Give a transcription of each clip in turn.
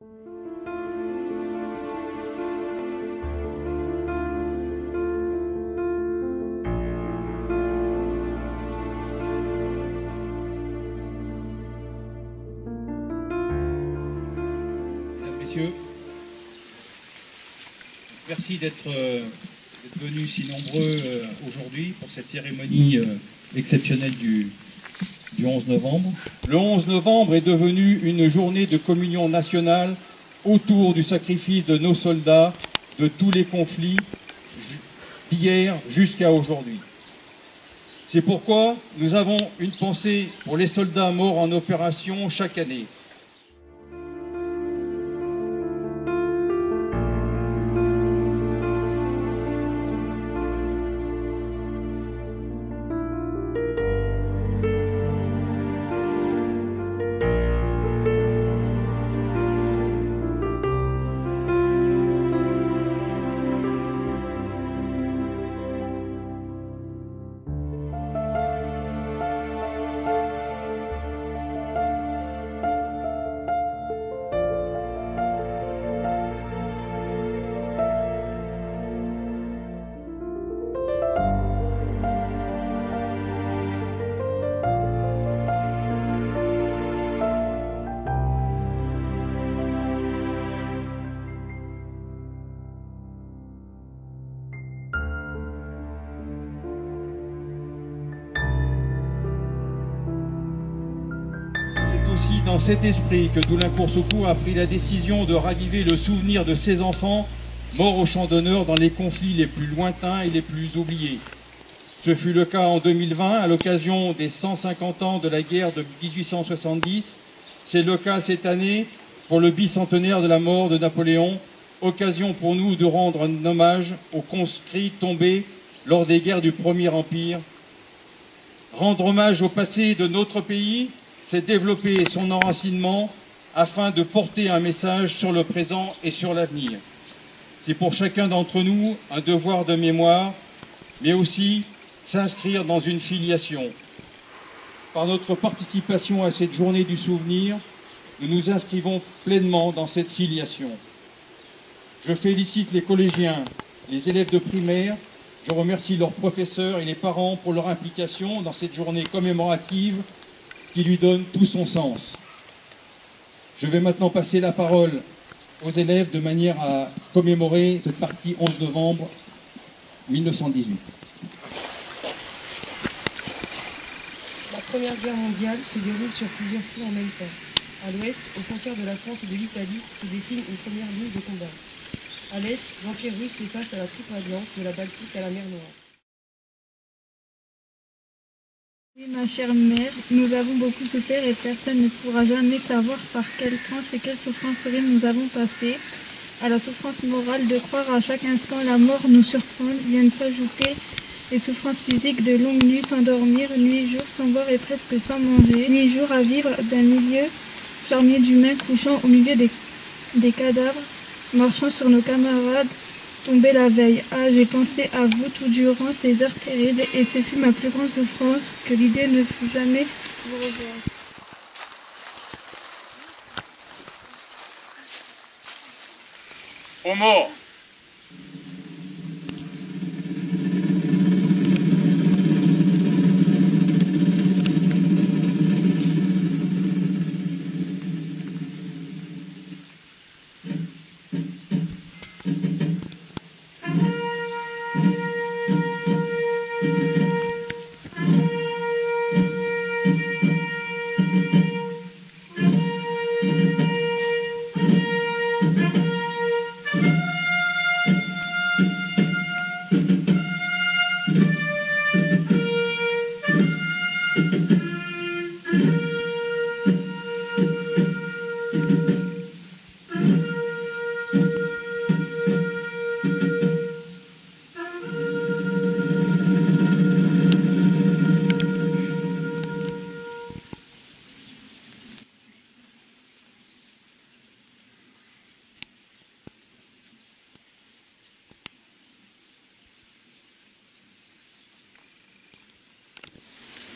Mesdames, Messieurs, merci d'être venus si nombreux aujourd'hui pour cette cérémonie exceptionnelle du 11 novembre. Le 11 novembre est devenu une journée de communion nationale autour du sacrifice de nos soldats de tous les conflits d'hier jusqu'à aujourd'hui. C'est pourquoi nous avons une pensée pour les soldats morts en opération chaque année. C'est aussi dans cet esprit que Doulin-Court-Saucourt a pris la décision de raviver le souvenir de ses enfants morts au champ d'honneur dans les conflits les plus lointains et les plus oubliés. Ce fut le cas en 2020 à l'occasion des 150 ans de la guerre de 1870. C'est le cas cette année pour le bicentenaire de la mort de Napoléon, occasion pour nous de rendre un hommage aux conscrits tombés lors des guerres du Premier Empire. Rendre hommage au passé de notre pays, c'est développer son enracinement afin de porter un message sur le présent et sur l'avenir. C'est pour chacun d'entre nous un devoir de mémoire, mais aussi s'inscrire dans une filiation. Par notre participation à cette journée du souvenir, nous nous inscrivons pleinement dans cette filiation. Je félicite les collégiens, les élèves de primaire, je remercie leurs professeurs et les parents pour leur implication dans cette journée commémorative qui lui donne tout son sens. Je vais maintenant passer la parole aux élèves de manière à commémorer cette partie 11 novembre 1918. La Première Guerre mondiale se déroule sur plusieurs fronts en même temps. À l'ouest, aux frontières de la France et de l'Italie, se dessine une première ligne de combat. À l'est, l'Empire russe fait face à la triple alliance de la Baltique à la mer Noire. Oui, ma chère mère, nous avons beaucoup souffert et personne ne pourra jamais savoir par quelles transes et quelles souffrances horribles nous avons passé. À la souffrance morale de croire à chaque instant la mort nous surprendre, viennent s'ajouter les souffrances physiques de longues nuits sans dormir, nuit et jour sans boire et presque sans manger, nuit et jour à vivre d'un milieu charnier d'humains couchant au milieu des cadavres, marchant sur nos camarades, tombés la veille. Ah, j'ai pensé à vous tout durant ces heures terribles et ce fut ma plus grande souffrance que l'idée ne fut jamais vous revoir. Aux morts.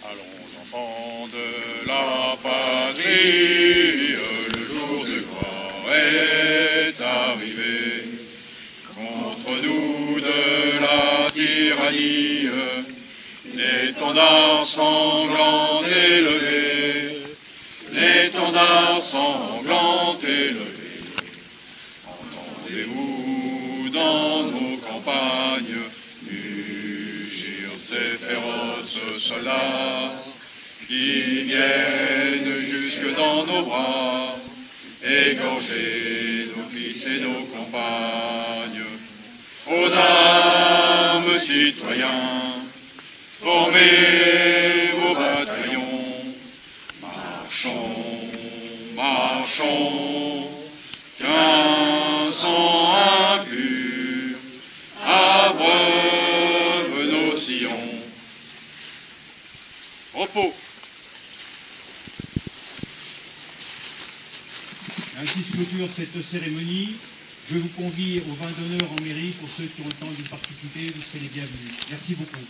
Allons, enfants de la patrie, le jour de gloire est est arrivé. Contre nous de la tyrannie, l'étendard sanglant élevé, l'étendard sanglant élevé. Entendez-vous dans nos campagnes mugir ces féroces soldats qui viennent jusque dans nos bras, égorger nos fils et nos compagnes. Aux armes, citoyens, formez vos bataillons, marchons, marchons, qu'un sang impur abreuve nos sillons. Repos. Ainsi se clôture cette cérémonie. Je vous convie au vin d'honneur en mairie pour ceux qui ont le temps d'y participer. Vous serez les bienvenus. Merci beaucoup.